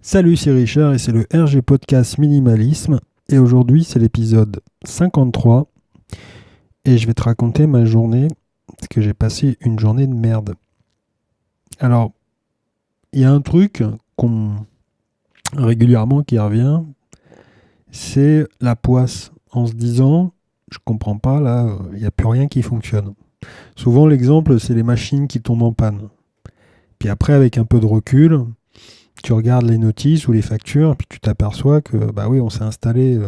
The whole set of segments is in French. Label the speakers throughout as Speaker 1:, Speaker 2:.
Speaker 1: Salut, c'est Richard et c'est le RG Podcast Minimalisme. Et aujourd'hui, c'est l'épisode 53. Et je vais te raconter ma journée, parce que j'ai passé une journée de merde. Alors, il y a un truc qu'on régulièrement qui revient, c'est la poisse. En se disant, je comprends pas, là, il n'y a plus rien qui fonctionne. Souvent, l'exemple, c'est les machines qui tombent en panne. Puis après, avec un peu de recul, tu regardes les notices ou les factures, puis tu t'aperçois que, bah oui, on s'est installé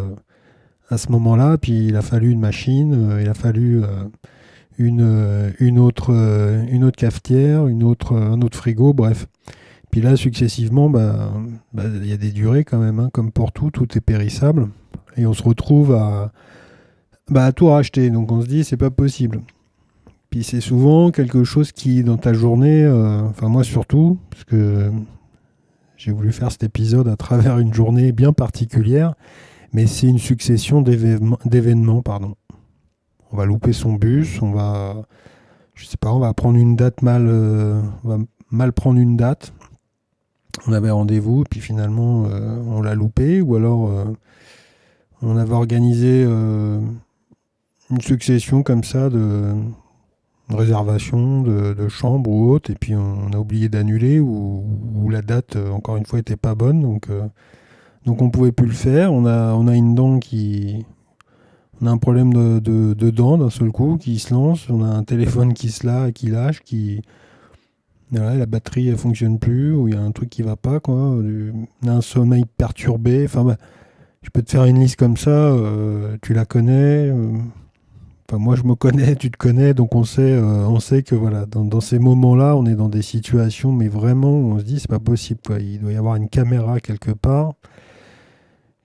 Speaker 1: à ce moment-là, puis il a fallu une machine, il a fallu une autre cafetière, un autre frigo, bref. Puis là, successivement, il y a des durées quand même, hein, comme pour tout est périssable. Et on se retrouve à tout racheter. Donc on se dit, c'est pas possible. Puis c'est souvent quelque chose qui, dans ta journée, enfin moi surtout, parce que j'ai voulu faire cet épisode à travers une journée bien particulière, mais c'est une succession d'événements, pardon. On va louper son bus, je sais pas, on va prendre une date on va mal prendre une date. On avait rendez-vous, puis finalement, on l'a loupé, ou alors on avait organisé une succession comme ça de réservations, de chambres ou autres, et puis on a oublié d'annuler, ou la date, encore une fois, était pas bonne, donc on pouvait plus le faire. On a une dent on a un problème de dents d'un seul coup qui se lance. On a un téléphone qui lâche, voilà, la batterie elle fonctionne plus, ou il y a un truc qui va pas, quoi. On a un sommeil perturbé. Enfin, je peux te faire une liste comme ça. Tu la connais. Enfin, moi je me connais, tu te connais, donc on sait que voilà, dans ces moments-là, on est dans des situations, mais vraiment, où on se dit c'est pas possible, quoi. Il doit y avoir une caméra quelque part.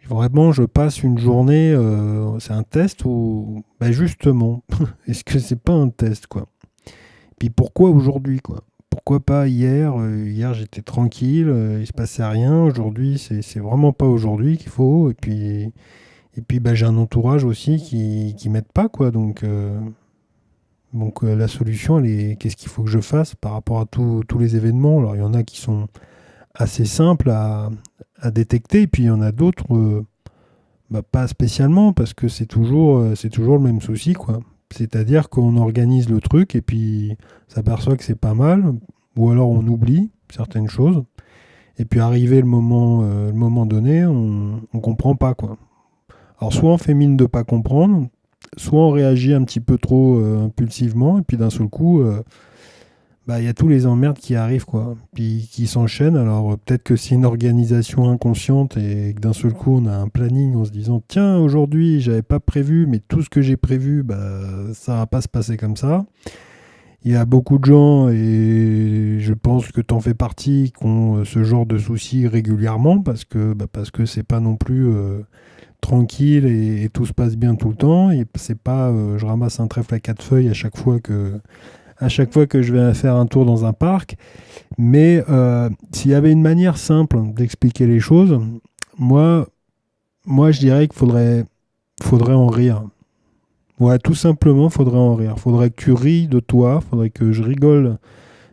Speaker 1: Vraiment, je passe une journée, c'est un test ou justement, est-ce que c'est pas un test, quoi? Puis pourquoi aujourd'hui, quoi? Pourquoi pas hier? Hier j'étais tranquille, il se passait rien. Aujourd'hui, c'est vraiment pas aujourd'hui qu'il faut. Et puis j'ai un entourage aussi qui m'aide pas, quoi. Donc la solution, elle est, qu'est-ce qu'il faut que je fasse par rapport à tous les événements? Alors il y en a qui sont assez simples à détecter, et puis il y en a d'autres. Pas spécialement, parce que c'est toujours le même souci, quoi. C'est-à-dire qu'on organise le truc et puis on s'aperçoit que c'est pas mal, ou alors on oublie certaines choses, et puis arrivé le moment donné, on comprend pas, quoi. Alors soit on fait mine de pas comprendre, soit on réagit un petit peu trop impulsivement, et puis d'un seul coup, il y a tous les emmerdes qui arrivent, quoi, puis qui s'enchaînent. Alors peut-être que c'est une organisation inconsciente et que d'un seul coup on a un planning en se disant tiens, aujourd'hui j'avais pas prévu, mais tout ce que j'ai prévu, ça va pas se passer comme ça. Il y a beaucoup de gens, et je pense que tu en fais partie, qui ont ce genre de soucis régulièrement, parce que c'est pas non plus tranquille, et tout se passe bien tout le temps, et c'est pas je ramasse un trèfle à quatre feuilles à chaque fois que je vais faire un tour dans un parc. Mais s'il y avait une manière simple d'expliquer les choses, moi, je dirais faudrait en rire. Ouais, tout simplement, faudrait en rire. Faudrait que tu ris de toi, faudrait que je rigole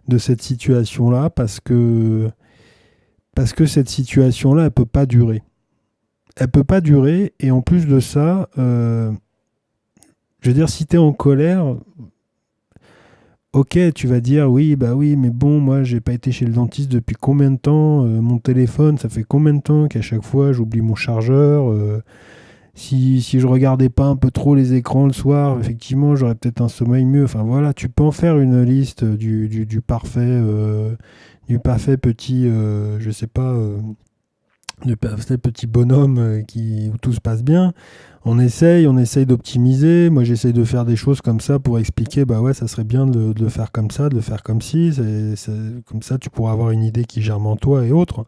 Speaker 1: de cette situation-là, parce que cette situation-là, elle peut pas durer. Elle peut pas durer, et en plus de ça, je veux dire, si tu es en colère, ok, tu vas dire oui, bah oui, mais bon, moi j'ai pas été chez le dentiste depuis combien de temps? Mon téléphone, ça fait combien de temps qu'à chaque fois j'oublie mon chargeur? Si je regardais pas un peu trop les écrans le soir, effectivement, j'aurais peut-être un sommeil mieux. Enfin voilà, tu peux en faire une liste du parfait petit, je sais pas, du parfait petit bonhomme où tout se passe bien. On essaye d'optimiser. Moi, j'essaye de faire des choses comme ça pour expliquer, bah ouais, ça serait bien de le faire comme ça, de le faire comme ci. Comme ça, tu pourras avoir une idée qui germe en toi et autres.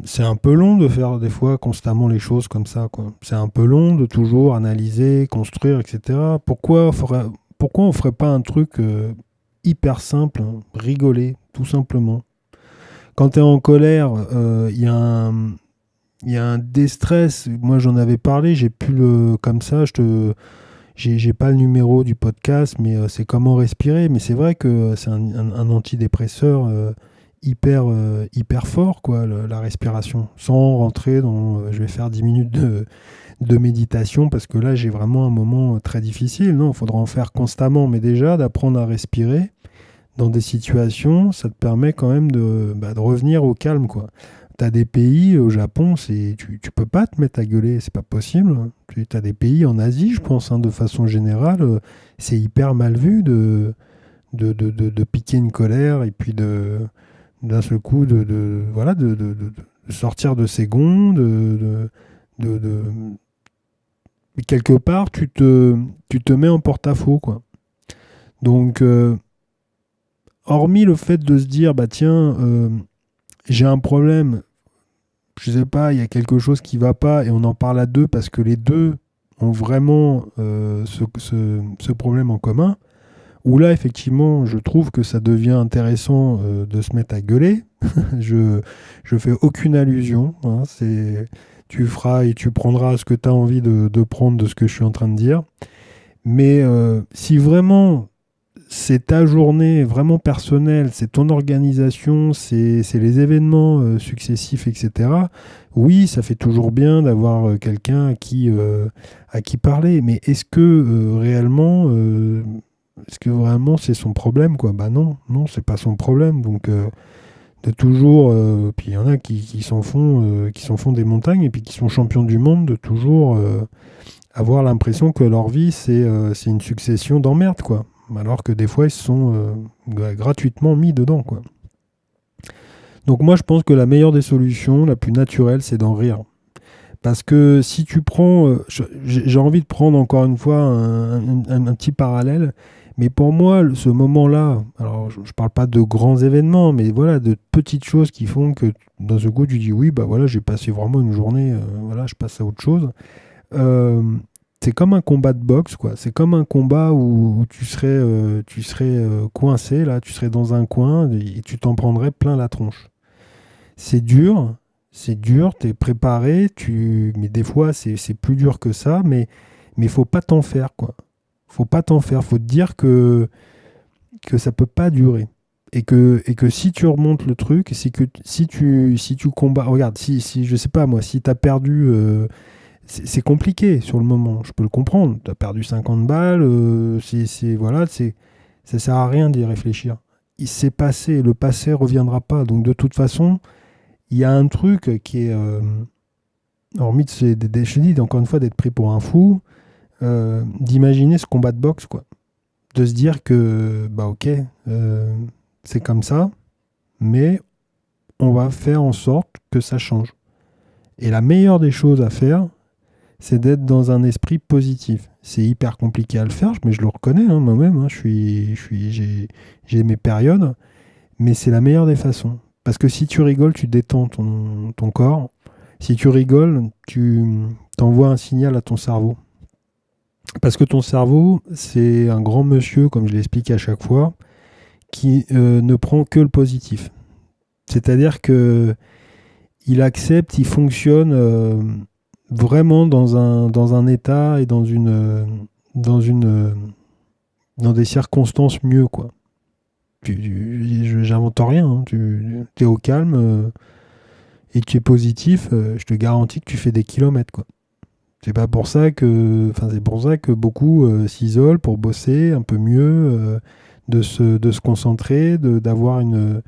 Speaker 1: C'est un peu long de faire des fois constamment les choses comme ça, quoi. C'est un peu long de toujours analyser, construire, etc. Pourquoi on ferait pas un truc hyper simple, hein, rigoler, tout simplement. Quand tu es en colère, il y a un déstress. Moi, j'en avais parlé, j'ai pu le. Comme ça, j'ai pas le numéro du podcast, mais c'est comment respirer. Mais c'est vrai que c'est un antidépresseur hyper fort, quoi, la respiration, sans rentrer dans je vais faire 10 minutes de méditation parce que là j'ai vraiment un moment très difficile. Non, il faudra en faire constamment, mais déjà d'apprendre à respirer dans des situations, ça te permet quand même de revenir au calme, quoi. T'as des pays, au Japon, tu peux pas te mettre à gueuler, c'est pas possible. T'as des pays en Asie, je pense, hein, de façon générale, c'est hyper mal vu de piquer une colère et puis d'un seul coup voilà, de sortir de ses gonds, de- quelque part, tu te mets en porte-à-faux, quoi. Donc, hormis le fait de se dire, bah tiens, j'ai un problème, je sais pas, il y a quelque chose qui va pas, et on en parle à deux parce que les deux ont vraiment ce problème en commun, où là, effectivement, je trouve que ça devient intéressant de se mettre à gueuler. Je fais aucune allusion, hein, tu feras et tu prendras ce que tu as envie de prendre de ce que je suis en train de dire. Mais si vraiment c'est ta journée vraiment personnelle, c'est ton organisation, c'est les événements successifs, etc. Oui, ça fait toujours bien d'avoir quelqu'un à qui parler, mais est-ce que vraiment c'est son problème, quoi? Bah non, non, c'est pas son problème. Donc de toujours, puis il y en a qui s'en font des montagnes et puis qui sont champions du monde, de toujours avoir l'impression que leur vie c'est une succession d'emmerdes, quoi. Alors que des fois ils se sont gratuitement mis dedans, quoi. Donc moi je pense que la meilleure des solutions, la plus naturelle, c'est d'en rire. Parce que si tu prends, j'ai envie de prendre encore une fois un petit parallèle, mais pour moi, ce moment-là, alors je ne parle pas de grands événements, mais voilà, de petites choses qui font que dans ce coup, tu dis oui, bah voilà, j'ai passé vraiment une journée, voilà, je passe à autre chose. Euh, c'est comme un combat de boxe, quoi. C'est comme un combat où tu serais coincé, là, tu serais dans un coin et tu t'en prendrais plein la tronche. C'est dur, t'es préparé, mais des fois c'est plus dur que ça, mais faut pas t'en faire, quoi. Faut pas t'en faire, faut te dire que ça peut pas durer. Et que si tu remontes le truc, c'est que si tu combats, regarde, si je sais pas moi, si tu as perdu, c'est compliqué sur le moment, je peux le comprendre, tu as perdu 50 balles, voilà, ça sert à rien d'y réfléchir. Il s'est passé, le passé reviendra pas, donc de toute façon, il y a un truc qui est, hormis je te dis encore une fois d'être pris pour un fou, d'imaginer ce combat de boxe, quoi. De se dire que, bah ok, c'est comme ça, mais on va faire en sorte que ça change. Et la meilleure des choses à faire, c'est d'être dans un esprit positif. C'est hyper compliqué à le faire, mais je le reconnais, hein, moi-même, hein, j'ai mes périodes, mais c'est la meilleure des façons. Parce que si tu rigoles, tu détends ton corps. Si tu rigoles, tu t'envoies un signal à ton cerveau. Parce que ton cerveau, c'est un grand monsieur, comme je l'explique à chaque fois, qui ne prend que le positif. C'est-à-dire que il accepte, il fonctionne vraiment dans un état et dans des circonstances mieux, quoi. J'invente rien, hein. Tu es au calme et tu es positif, je te garantis que tu fais des kilomètres, quoi. C'est pour ça que beaucoup s'isolent pour bosser un peu mieux, de se concentrer, d'avoir une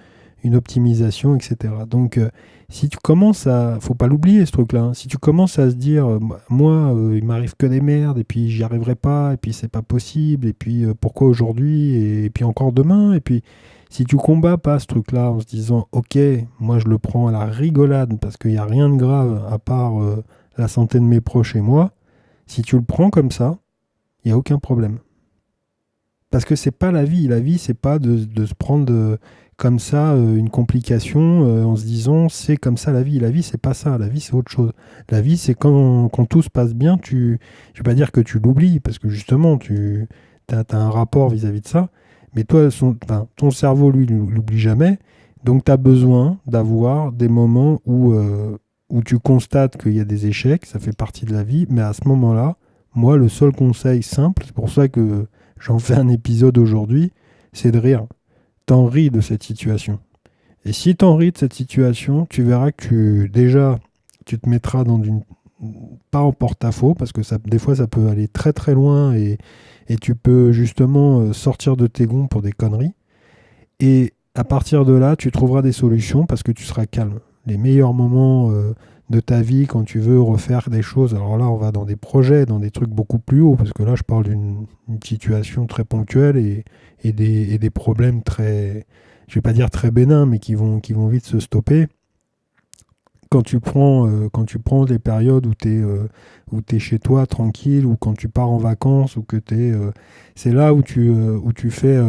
Speaker 1: optimisation, etc. Donc, si tu commences faut pas l'oublier ce truc-là, hein. Si tu commences à se dire, moi, il m'arrive que des merdes, et puis j'y arriverai pas, et puis c'est pas possible, et puis pourquoi aujourd'hui, et puis encore demain, et puis si tu combats pas ce truc-là en se disant, ok, moi je le prends à la rigolade parce qu'il n'y a rien de grave à part la santé de mes proches et moi, si tu le prends comme ça, il n'y a aucun problème. Parce que c'est pas la vie. La vie, c'est pas de se prendre comme ça une complication en se disant c'est comme ça la vie. La vie, c'est pas ça. La vie, c'est autre chose. La vie, c'est quand tout se passe bien, je vais pas dire que tu l'oublies, parce que justement, tu as un rapport vis-à-vis de ça. Mais toi, ton cerveau, lui, l'oublie jamais. Donc, tu as besoin d'avoir des moments où tu constates qu'il y a des échecs, ça fait partie de la vie. Mais à ce moment-là, moi, le seul conseil simple, c'est pour ça que j'en fais un épisode aujourd'hui, c'est de rire. T'en ris de cette situation. Et si tu en ris de cette situation, tu verras que déjà, tu te mettras dans une... pas en porte-à-faux, parce que des fois, ça peut aller très très loin et tu peux justement sortir de tes gonds pour des conneries. Et à partir de là, tu trouveras des solutions parce que tu seras calme. Les meilleurs moments de ta vie quand tu veux refaire des choses, alors là, on va dans des projets, dans des trucs beaucoup plus hauts, parce que là, je parle d'une situation très ponctuelle et des problèmes très, je vais pas dire très bénins, mais qui vont vite se stopper. Quand tu prends des périodes où tu es chez toi tranquille, ou quand tu pars en vacances, ou que c'est là où tu fais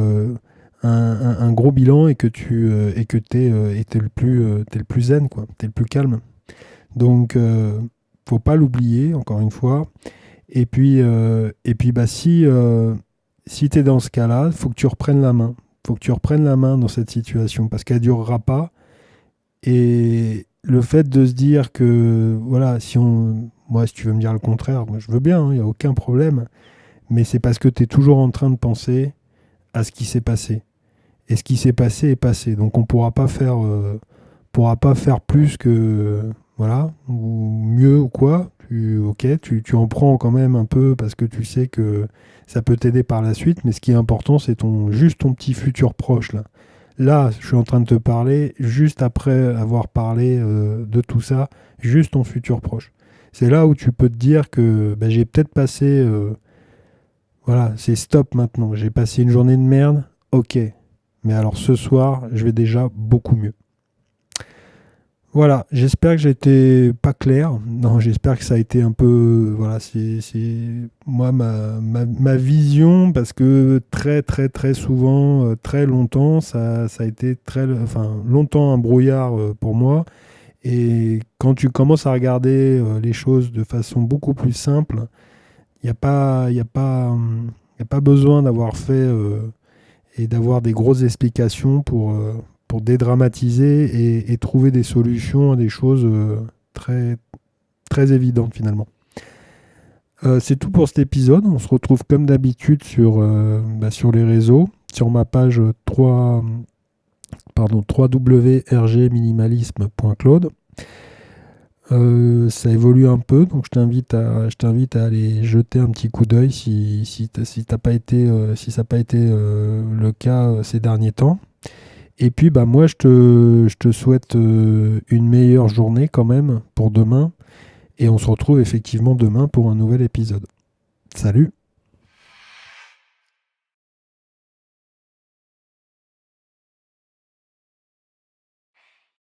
Speaker 1: un gros bilan et que t'es le plus zen, quoi. T'es le plus calme. Donc, faut pas l'oublier, encore une fois. Et puis, bah, si tu es dans ce cas-là, faut que tu reprennes la main. Faut que tu reprennes la main dans cette situation parce qu'elle durera pas. Et le fait de se dire que, voilà, moi, si tu veux me dire le contraire, moi, je veux bien, il n'y a aucun problème. Mais c'est parce que tu es toujours en train de penser à ce qui s'est passé. Et ce qui s'est passé est passé. Donc on pourra pas faire plus que, voilà, ou mieux ou quoi. Ok, tu en prends quand même un peu parce que tu sais que ça peut t'aider par la suite. Mais ce qui est important, c'est juste ton petit futur proche là. Là, je suis en train de te parler juste après avoir parlé de tout ça, juste ton futur proche. C'est là où tu peux te dire que bah, j'ai peut-être passé, voilà, c'est stop maintenant. J'ai passé une journée de merde, ok. Mais alors ce soir, je vais déjà beaucoup mieux. Voilà, j'espère que j'ai été pas clair. Non, j'espère que ça a été un peu, voilà, c'est moi ma vision, parce que très très très souvent, très longtemps, ça a été enfin longtemps un brouillard pour moi. Et quand tu commences à regarder les choses de façon beaucoup plus simple, il n'y a pas, il y a pas, y a pas besoin d'avoir fait et d'avoir des grosses explications pour dédramatiser et trouver des solutions à des choses très, très évidentes finalement. C'est tout pour cet épisode. On se retrouve comme d'habitude sur les réseaux, sur ma page 3w.rgminimalisme.claude. Ça évolue un peu, donc je t'invite à aller jeter un petit coup d'œil si ça n'a pas été le cas ces derniers temps. Et puis bah moi je te souhaite une meilleure journée quand même pour demain, et on se retrouve effectivement demain pour un nouvel épisode. Salut!